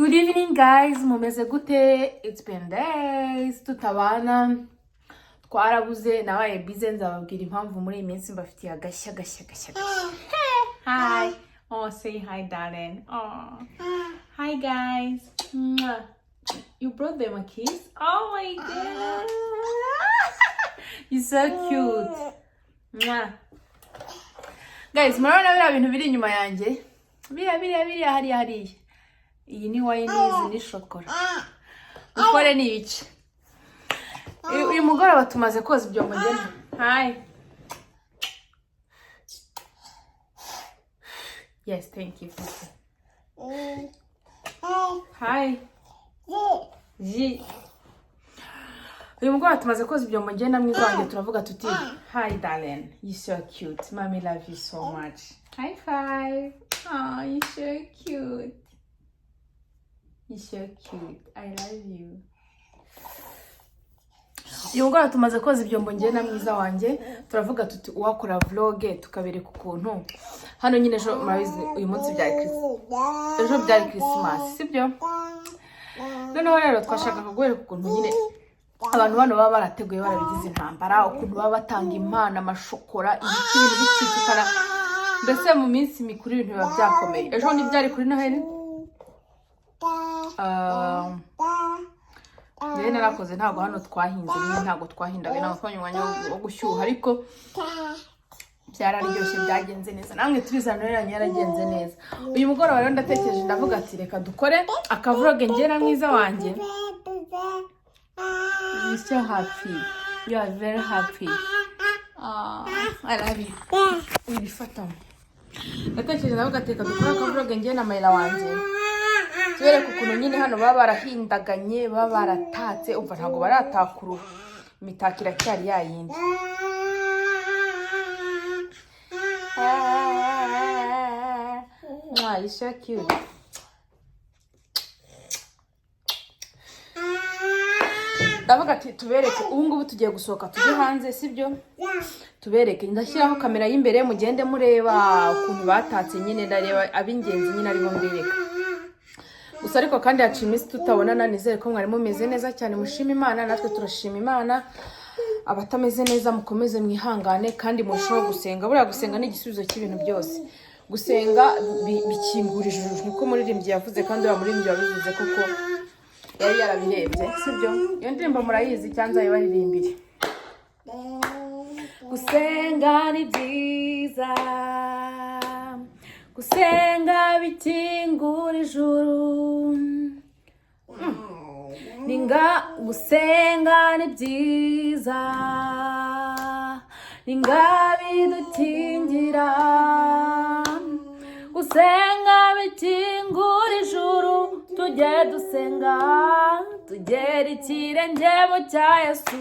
Good evening guys, mumeze gute? It's been days tutabana. Twarabuze nabaye busy nzababwira impamvu muri iyi minsi mbafitiye agashya. Hi. Oh, say hi darling. Oh. Hi guys. Mwah. You brought them a kiss? Oh my god. You're so cute. Mwah. Guys, murabona biriya bintu biri inyuma yanjye? Biriya hariya. Iyi ni wine, izi ni shokora. Ukore ni iki? Uyu mugoroba tumaze koza ibyo mugena. Hi. Yes, thank you. Hi. Uyu mugoroba tumaze koza ibyo mugena mwiza wanjye turavuga tuti hi darling, you so cute. Mommy love you so much. High five. Oh, you so cute. You're so cute. I love you. Uyu mugoroba tumaze koza ibyombo ngena mwiza wanjye turavuga tuti uwakora vlog tukabereka ukuntu hano nyine ejo murabizi uyu munsi byari Christmas sibyo noneho rero twashaka kugwereka ukuntu nyine abantu bano baba barateguye barabigize intambara ukuntu baba batanga impano amashokora ibintu bicikana mbese mu minsi mikuru ibintu biba byakomeye ejo ni byari kuri Noheli Rero narakoze ntago hano twahinze nyine ntago twahindaga ntago twanye umwanya wo gushyuha ariko byararyoshye byagenze neza namwe turizana rero yaragenze neza uyu mugoroba rero ndatekereje ndavuga ati reka dukore akavloge ngena mwiza wanjye I'm so happy. You are very happy. I love you. Ubifata. Ndatekereje ndavuga ati reka dukore akavloge ngena mayira wanjye tubereka ukuntu nyine hano baba barahindaganye baba baratatse umva ntago baratakuru imitakira cyari yayindi you're so cute. Ndavuga ati tubereke ubu ngubu tugiye gusohoka tujye hanze sibyo tubereke ndashyiraho kamera y'imbere mugende mureba ukuntu batatse nyine ndareba abingenzi nyine aribo mbereka gusa ariko kandi yaciye iminsi tutabonana nizere ko mwari mumeze neza cyane mushima Imana natwe turashima Imana abatameze neza mukomeze mwihangane kandi mushoho gusenga buriya gusenga ni igisubizo cy'ibintu byose gusenga bikingura ijuru niko muririmbyi yavuze kandi ura muririmbyi yabivuze koko yari yarabirebye sibyo iyo ndirimbo murayizi cyanza yibaririmbire gusenga ni byiza gusenga bikingura ijuru ninga gusenga ni byiza ninga bidukingira gusenga bikingura ijuru tujye dusenga tugere ikirenge mu cya Yesu.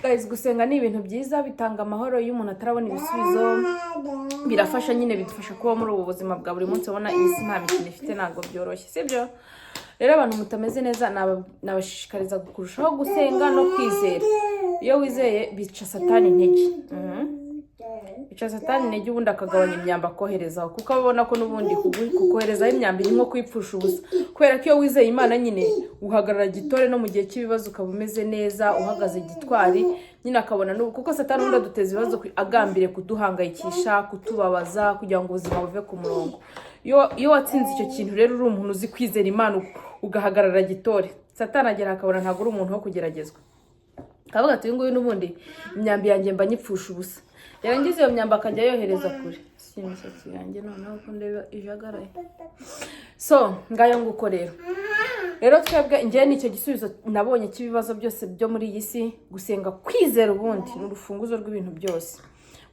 Guys, gusenga ni ibintu byiza bitanga amahoro iyo umuntu atarabona ibisubizo birafasha nyine bidufasha kuba muri ubu buzima bwa buri munsi ubona isi nta mikino ifite ntago byoroshye sibyo rero abantu mutameze neza nabashishikariza kurushaho gusenga no kwizera iyo wizeye bica satani intege bica satani intege ubundi akagabanya imyamba koherezaho kuko abona ko n'ubundi kukoherezaho imyamba ni nko kwipfusha ubusa kubera ko iyo wizeye Imana nyine uhagarara gitore no mu gihe cy'ibibazo ukaba umeze neza uhagaze gitwari nyine akabona n'ubu kuko satani ubundi aduteza ibibazo agambire kuduhangayikisha kutubabaza kugira ngo ubuzima buve ku murongo iyo watsinze icyo kintu rero uri umuntu uzi kwizera Imana ugahagarara gitore satani agera akabona ntago uri umuntu wo kugeragezwa kavuga ati nguyu n'ubundi imyambi yanjye mba nyipfusha ubusa yarangiza iyo myamba akajya yohereza kure simisatsi yanjye noneho ko ndeba ijagaraye so ngayo nguko rero twebwe ngiye nicyo gisubizo nabonye cy'ibibazo byose byo muri iyi si gusenga kwizera ubundi n'urufunguzo rw'ibintu byose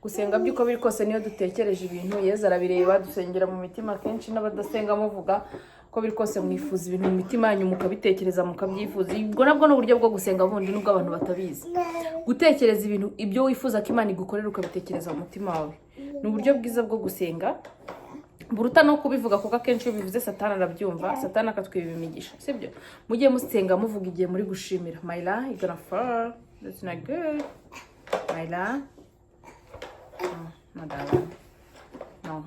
gusenga byuko biri kose niyo dutekereje ibintu Yesu arabireba dusengera mu mitima kenshi n'abadasenga muvuga ko biri kose mwifuza ibintu mu mitima yanyu mukabitekereza mukabyifuza ubwo nabwo n'uburyo bwo gusenga bundi nubwo abantu batabizi gutekereza ibintu ibyo wifuza ko Imana igukorera ukabitekereza mu mutima wawe ni uburyo bwiza bwo gusenga buruta no kubivuga kuko akenshi iyo bivuze satani arabyumva satani akatwiba imigisha sibyo mugiye musenga muvuga igihe muri gushimira Myla you gonna fall that's not good Myla no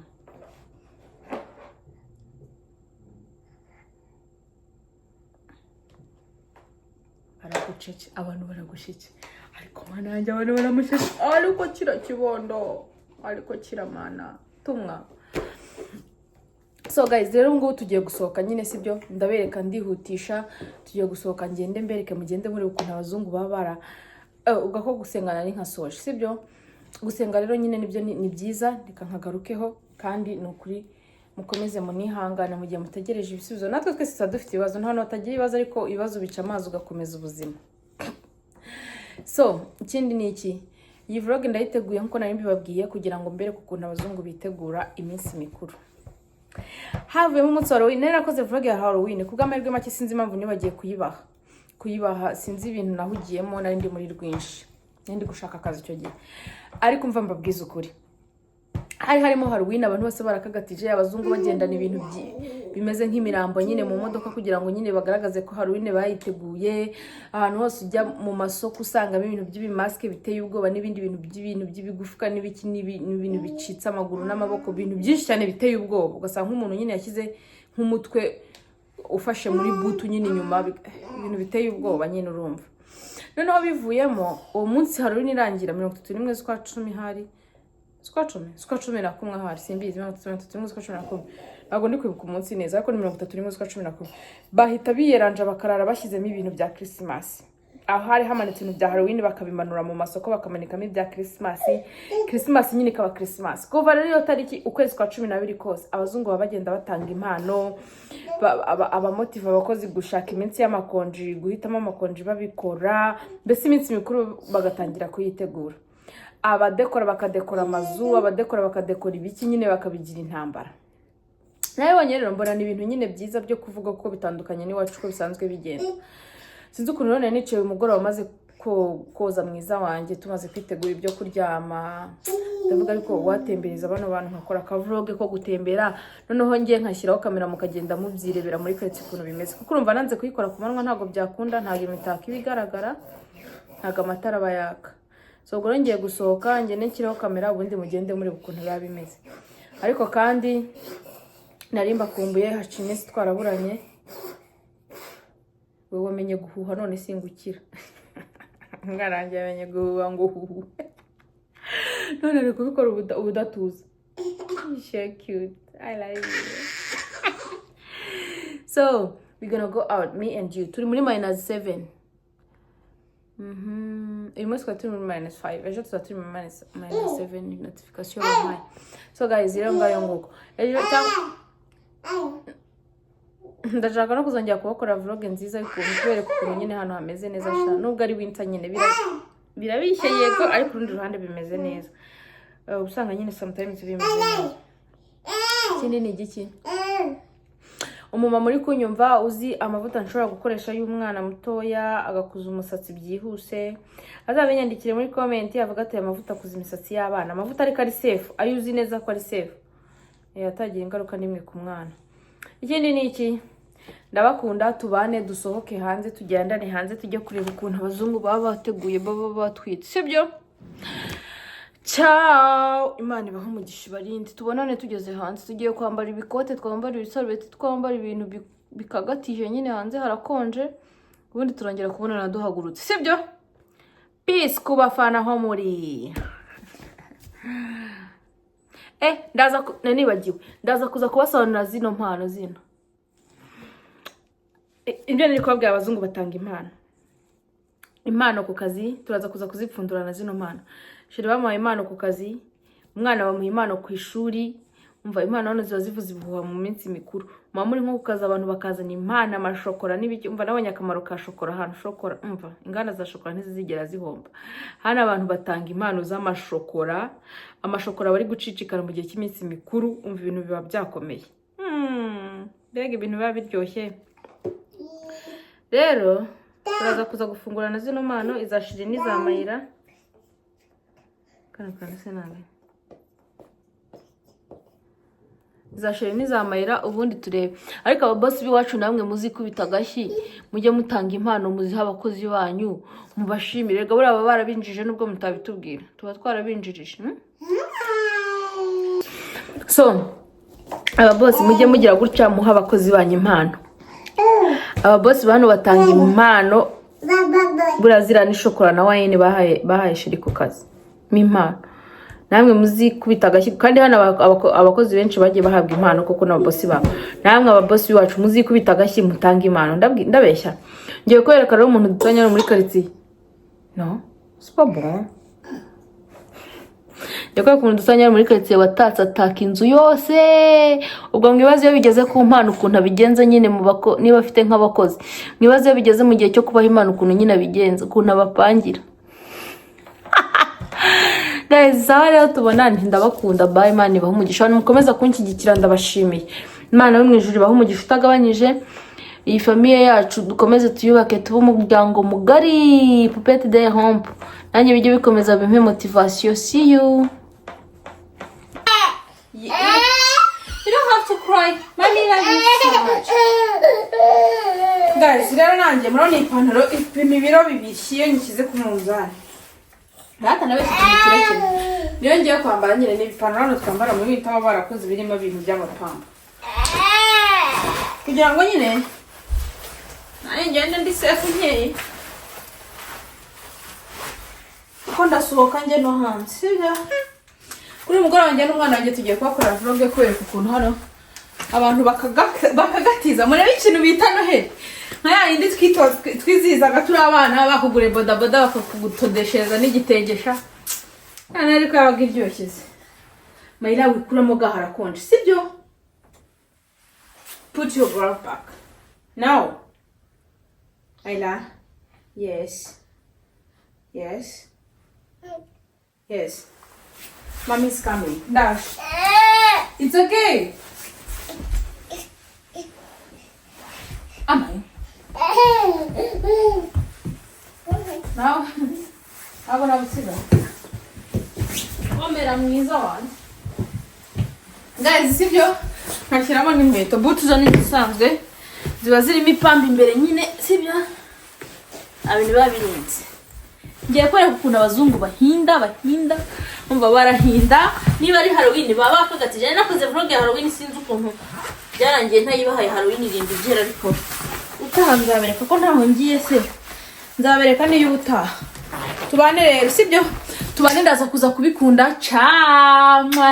bucece abantu baragushike ariko mana yanjye abantu baramushike ariko kira kibondo ariko kira mana tumwa. So guys, rero ngo tugiye gusohoka nyine sibyo ndabereka ndihutisha tugiye gusohoka ngende mbereke mugende muri ukuntu abazungu babara ugako gusengana ni nka soje sibyo gusenga rero nyine nibyo ni byiza reka nkagarukeho kandi nukuri mukomeze munihangana mu gihe mutegereje ibisubizo natwe twese dufite ibibazo nta batagira ibibazo ariko ibibazo bica amazi ugakomeza ubuzima. So ikindi ni iki iyi vlog ndayiteguye nkuko nari mbibabwiye kugira ngo mbere ukuntu abazungu bitegura iminsi mikuru. Havuyemo umunsi wa Halloween narakoze vlog ya Halloween kubw'amahirwe make sinzi impamvu nibagiye kuyibaha sinzi ibintu nahugiyemo nari ndi muri rwinshi ndi gushaka akazi cyo gihe ariko mva mbabwiza ukuri harimo Halloween abantu bose barakagatije abazungu bagendana ibintu bimeze nk'imirambo nyine mu modoka kugira ngo nyine bagaragaze ko Halloween bayiteguye ahantu hose ujya mu masoko usangamo ibintu by'ibimaske biteye ubwoba n'ibindi bintu by'ibigufuka n'ibiki n'ibintu bicitse amaguru n'amaboko bintu byinshi cyane biteye ubwoba ugasanga nk'umuntu nyine yashyize nk'umutwe ufashe muri butu nyine inyuma ibintu biteye ubwoba nyine urumva. Noneho bivuyemo uwo munsi Halloween irangira 31 z'ukwa 10 hari Sukwa 10 na kumwe hari simbizi 31 z'ukwa 10 ntabwo ndi kwibuka umunsi neza ariko ni 31 z'ukwa 10 bahita biyeranja bakarara bashyizemo ibintu bya Christmas aho hari hamanitse ibintu bya Halloween bakabimanura mu masoko bakamanikamo ibya Christmas nyine kaba Christmas kuva rero iyo tariki ukwezi kwa 12 kose abazungu bagenda batanga impano abamotive abakozi gushaka iminsi y'amakonji guhitamo amakonji babikora mbese iminsi mikuru bagatangira kuyitegura abadekora bakadekora amazu abadekora bakadekora ibiki nyine bakabigira intambara. Nabonye rero mbona ni ibintu nyine byiza byo kuvuga ko bitandukanye n'iwacu ko bisanzwe bigenda. Sinzi ukuntu none niciye umugoroba wamaze koza mwiza wanjye tumaze kwitegura ibyo kuryama ndavuga ariko watembereza bano bantu nkakora ka vlog ko gutembera noneho ngiye nkashyiraho kamera mukagenda mubyirebera muri kweretse ukuntu bimeze kuko urumva nanze kuyikora ku manwa ntago byakunda ntago imitaka ibigaragara ntago amatara bayaka. So ubwo ngiye gusohoka ngene nshyiraho kamera ubundi mugende muri ukuntu biba bimeze ariko kandi narimba kumbuye hacine twaraburanye wewe wamenye guhuha none singukira ngarangiye yamenye guhuha ngo huhu none ari kubikora ubudatuza. So cute, I like you. So we're gonna go out me and you turi muri -7 Imos kwa turi muri -5 ejo tuzaturi muri -7 notification online. So guys rero ngayo nguko ejo ndashaka no kuzongera kubakora vlog nziza ariko kubera ko nyine hano hameze neza cyane nubwo ari winter nyine birabishye yego ariko urundi ruhande bimeze neza usanga nyine sometimes bimeze neza. Ikindi ni igiki umumama muri kunyumva uzi amavuta nshobora gukoresha y'umwana mutoya agakuza umusatsi byihuse azabenyandikire muri comment avuga ati amavuta kuza imisatsi y'abana amavuta ariko ari safe ayo uzi neza ko ari safe yatagira ingaruka nimwe ku mwana. Ikindi ni iki ndabakunda tubane dusohoke hanze tugendane hanze tujye kureba ukuntu abazungu baba bateguye baba batwitse sibyo. Ciao Imana ibaho umugisha barindi tubonane tugeze hanze tugiye kwambara ibikote twambara ibisarubeti twambara ibintu bikagatije nyine hanze harakonje ubundi turongera kubonana duhagurutse sibyo. Peace kubafana ho muri ndaza kuza kubasobanurira zino mpano zino ibyo nari kubabwira abazungu batanga impano ku kazi turaza kuza kuzipfundurana zino mpano shiri bamuha impano ku kazi umwana bamuha impano ku ishuri umva impano hano ziba zivuze ibihuha mu minsi mikuru mama muri nko kukaza abantu bakazana impano amashokora n'ibiki umva nabonye akamaro ka shokora hano shokora umva inganda za shokora ntizigera zihomba hano abantu batanga impano z'amashokora amashokora bari gucicikana mu gihe cy'iminsi mikuru umva ibintu biba byakomeye mbega ibintu biba biryoshye. Rero turaza kuza gufungurana zino mpano izashire n'izamayira kana senanga zashire n'izamayira ubundi turebe ariko ababosi biwacu namwe muzikubita gashi mujye mutanga impano muziha abakozi banyu mubashimire gabura aba barabinjije nubwo mutabitubwira tuba twarabinjirije so ababosi mujye mugira gutya muha abakozi banyu impano ababosi bano batanga impano burazira ni shokora na wine bahaye shiri ku kazi m'impano namwe muzikubita agashyi kandi hano abakozi benshi bagiye bahabwa impano kuko n'ababosi babo namwe ababosi bacu muzikubita agashyi mutanga impano ndabeshya ngiye kwereka rero umuntu dutanya muri quartier no c'est pas bon Yako ukuntu dusanya muri quartier watatse ataka inzu yose ubwo mwibaze iyo bigeze ku mpano ukuntu abigenza nyine mu niba afite nk'abakozi mwibaze iyo bigeze mu gihe cyo kubaha impano ukuntu nyine abigenza ukuntu abapangira guys sawa rero tubonane ndabakunda bye man baho umugisha mukomeza kunshyigikira ndabashimiye Imana yo mwijuru baho umugisha utagabanyije iyi famille yacu dukomeze tuyubake tuba umuryango mugari Puppet Day Home nanjye bijye bikomeza bimpe motivation see you You don't have to cry. Mommy loves you so much. Guys, rero nanjye murabona ipantaro ipima ibiro bibishye nyikize ku munzani. Data nawe kirekire. Niyo ngiye kwambara nyine n'ipantaro no twambara muri bitaba barakoze birimo ibintu by'amapamba. Kugira ngo nyine naye ngende ndi safe nkeye. Ko ndasohoka nge no hanze. Sibyo? Kuri mugora wanjye n'umwana wanjye tugiye kwakora vlog kwereka ukuntu hano abantu bakagatiza murebe ikintu bita Noheli nkaya indi twizihizaga turi abana bakugure boda bakakugutodeshereza n'igitengesha kana ariko yabaga iryoshye Mayira wikuramo gahara konje sibyo Put your glove back now Ayla yes Mommy's coming. Dash. It's okay. Amai. Now, I'm gonna sit down. Omera mwiza wan. Guys, sibyo? Nakiramo n'inkweto. Boots zo ni zisanzwe. Ziba zirimo ipamba imbere nyine, sibyo? Abintu babirinze. Ngiye kwereka ukuntu abazungu bahinda umva barahinda niba ari Halloween baba bakagatije nakoze vlog ya Halloween sinzi ukuntu byarangiye ntayibahaye Halloween irindi byera ariko utaha nzabereka ko ntaho ngiye se nzabereka niyo utaha tubane rero sibyo tubane ndaza kuza kubikunda cyama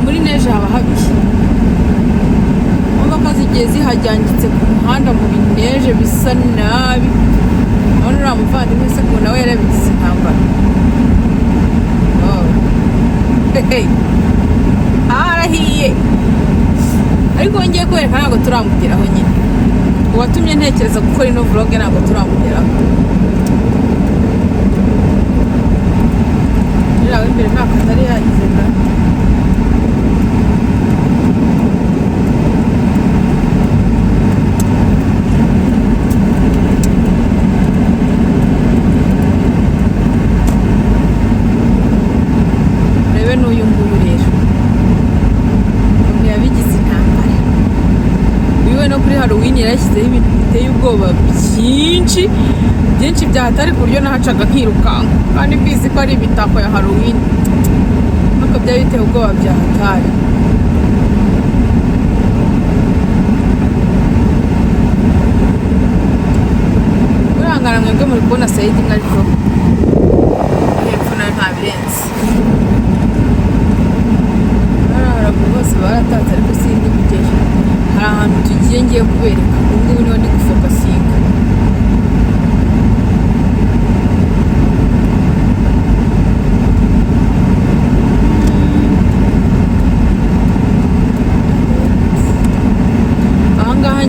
muri neje haba habishye imodoka zigiye zihajyangitse ku muhanda mu bineje bisa nabi none uramuvandimwe se ko nawe yarabigize intambara arahiye ariko ngiye kwereka ntabwo turamugeraho nyine uwatumye ntekereza gukora ino vlog ntabwo turamugeraho nirawe imbere nta katari yagize da rebe n'uyu nguyu rero yabigize intambara wiwe no kuri Halloween yarashyizeho ibintu biteye ubwoba byinshi byahatari ku buryo nahacaga nkirukanka kandi mbizi ko ari imitako ya Halloween nuko byari biteye ubwoba byahatari urangana mwebwe muri kubona Saidi ariko hepfo nayo nta birenze harabura bose baratatse ariko sindi bigeje hari ahantu tugiye ngiye kubereka ubungubu niho ndi gufokasinga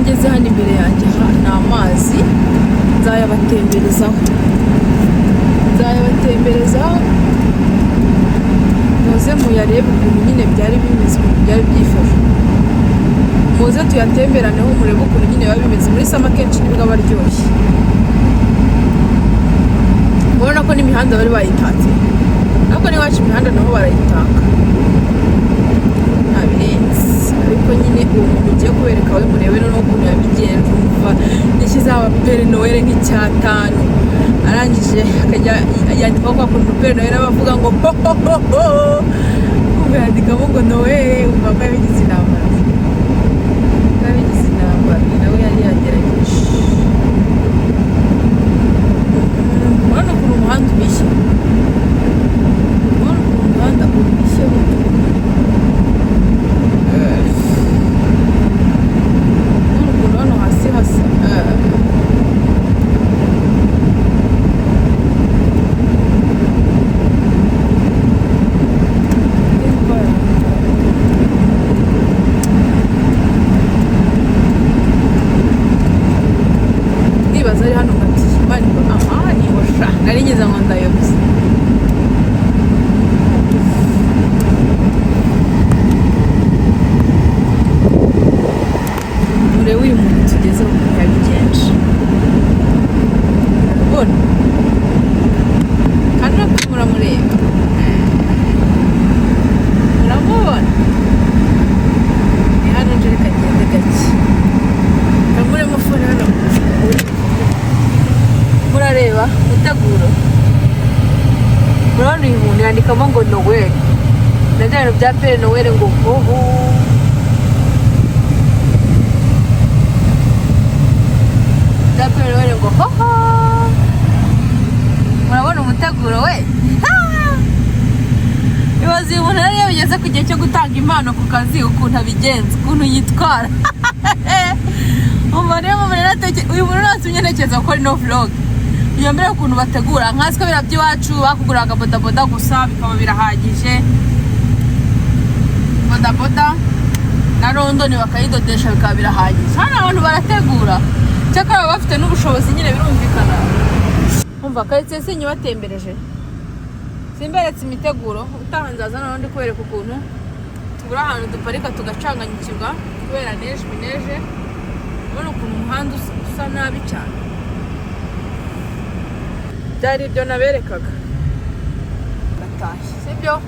ngeze hano imbere yanjye ni amazi nzayabatemberezaho muze muze muyarebe ukuntu nyine byari bimeze, ukuntu byari byifashe, muze tuyatemberaneho murebe ukuntu nyine biba bimeze. Muri sama kenshi nibwo aba aryoshye. Mubona ko n'imihanda bari bayitatse, ariko n'iwacu imihanda naho barayitaka ntabirenze. Ariko nyine uwo muntu ugiye kubereka we murebe noneho ukuntu yabigenje. Umva yashyizeho abapere Noheli nk'icyatanu, arangije akajya yandikaho kwa kuntu pere Noheli abavuga ngo hohohoho, umva yandikamo ngo Noheli. Umva ko yabigize intambara, yabigize intambara, nawe yari yagerageje. Urabona ukuntu umuhanda ubishye, urabona ukuntu umuhanda ubishye. Hano hasi hasa nibaza ari hano hati aha niho sha nari ngeze ngo ndayoboze. Urebe uyu muntu tugezeho ukuntu yabigenje, urabona kandi natwe muramureba, muramubona. Ni hano nje reka ngende gake kamuremo fone hano, murareba Kwitegura. Murabona uyu muntu yandikamo ngo Noheli, na bya bintu bya pere Noheli ngo hoho. Dapere ngo hoho. Murabona Kwitegura we. Ibaze uyu muntu rero yageze ku gihe cyo gutanga impano ku kazi, ukuntu abigenza, ukuntu yitwara. Umva rero uyu muntu natumye ntekereza ko ari no vlog. Iyo mbere ukuntu bategura nkaswe bira by'iwacu bakuguraga bodaboda gusa bikaba birahagije. Bodaboda na London bakayidodesha bikaba birahagije. Hano abantu barategura, cyakora bafite n'ubushobozi nyine birumvikana. Umva karitsiye sinye batembereje, simberetse imiteguro. Utaha nzaza naho ndi kubereka ukuntu tubura ahantu duparika tugacanganyikirwa kubera neje. Ubona ukuntu umuhanda usa nabi cyane. Byari ibyo naberekaga, batashye sibyo.